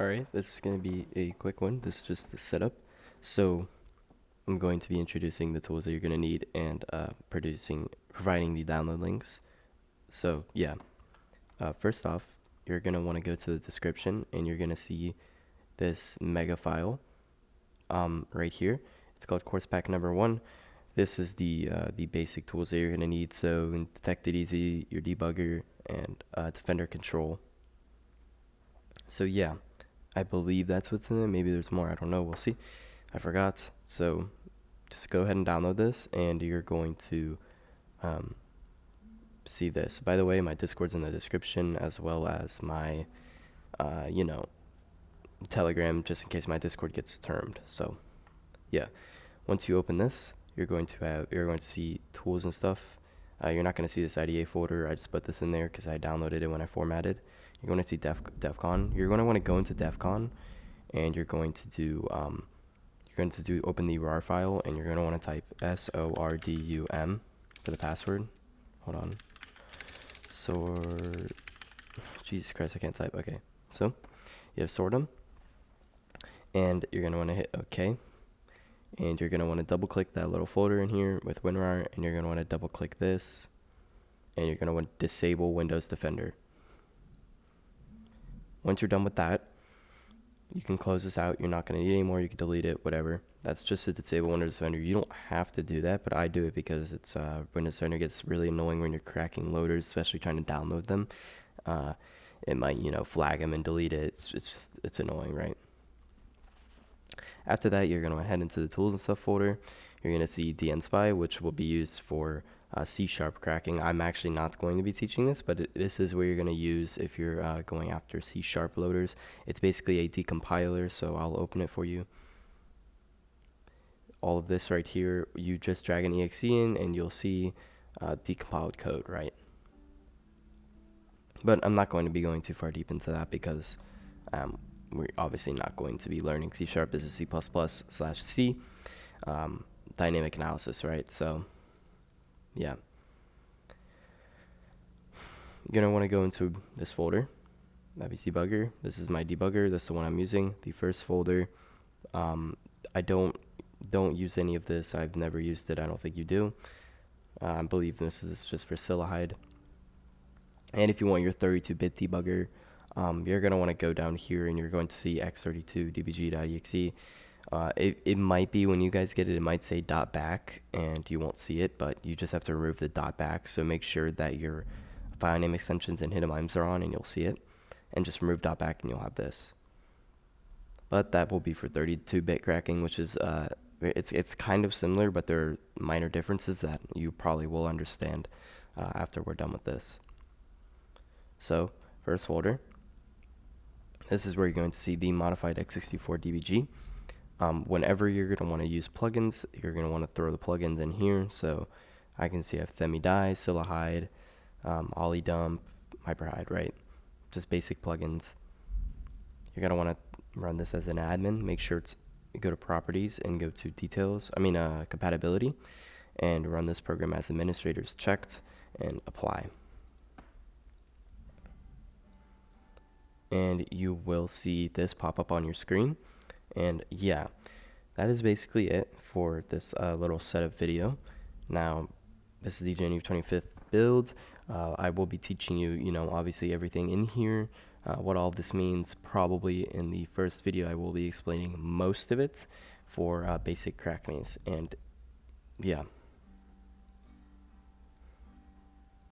Alright, this is going to be a quick one. This is just the setup. So I'm going to be introducing the tools that you're going to need and providing the download links. So yeah, first off, you're going to want to go to the description and you're going to see this mega file right here. It's called course pack number 1. This is the basic tools that you're going to need. So detect it easy, your debugger, and defender control. So yeah, I believe that's what's in it. Maybe there's more. I don't know. We'll see. I forgot. So just go ahead and download this, and you're going to see this. By the way, my Discord's in the description, as well as my, Telegram, just in case my Discord gets termed. So yeah, once you open this, you're going to see tools and stuff. You're not going to see this IDA folder. I just put this in there because I downloaded it when I formatted. You're going to see Defcon. You're going to want to go into Defcon, and you're going to open the RAR file, and you're going to want to type SORDUM for the password. Hold on. Jesus Christ, I can't type. Okay, so you have sordum, and you're going to want to hit OK. And you're going to want to double click that little folder in here with WinRAR, and you're going to want to double click this, and you're going to want to disable Windows Defender. Once you're done with that, you can close this out. You're not going to need it anymore. You can delete it, whatever. That's just to disable Windows Defender. You don't have to do that, but I do it because it's Windows Defender gets really annoying when you're cracking loaders, especially trying to download them. It might, flag them and delete it. It's annoying, right? After that, you're going to head into the tools and stuff folder. You're going to see DNSpy, which will be used for C# cracking. I'm actually not going to be teaching this, but this is where you're going to use if you're going after C# loaders. It's basically a decompiler, so I'll open it for you. All of this right here, you just drag an exe in and you'll see decompiled code, right? But I'm not going to be going too far deep into that because we're obviously not going to be learning C#. This is C++/C dynamic analysis, right? So yeah, you're gonna want to go into this folder. That'd be debugger. This is my debugger. This is the one I'm using. The first folder. I don't use any of this. I've never used it. I don't think you do. I believe this is just for Silahide. And if you want your 32-bit debugger, you're going to want to go down here and you're going to see x32 dbg.exe. It might be when you guys get it, it might say .back and you won't see it, but you just have to remove the .back. So make sure that your file name extensions and hidden items are on and you'll see it. And just remove .back and you'll have this. But that will be for 32-bit cracking, which is it's kind of similar, but there are minor differences that you probably will understand after we're done with this. So first folder, this is where you're going to see the modified x64 dbg. Whenever you're going to want to use plugins, you're going to want to throw the plugins in here. So I can see I have Themidai, Silahide, OllyDump, Hyperhide, right? Just basic plugins. You're going to want to run this as an admin. Make sure you go to properties and go to details, compatibility, and run this program as administrators checked and apply. And you will see this pop up on your screen. And yeah, that is basically it for this little setup video. Now, this is the January 25th build. I will be teaching you, obviously everything in here, what all of this means. Probably in the first video, I will be explaining most of it for basic crackings. And yeah.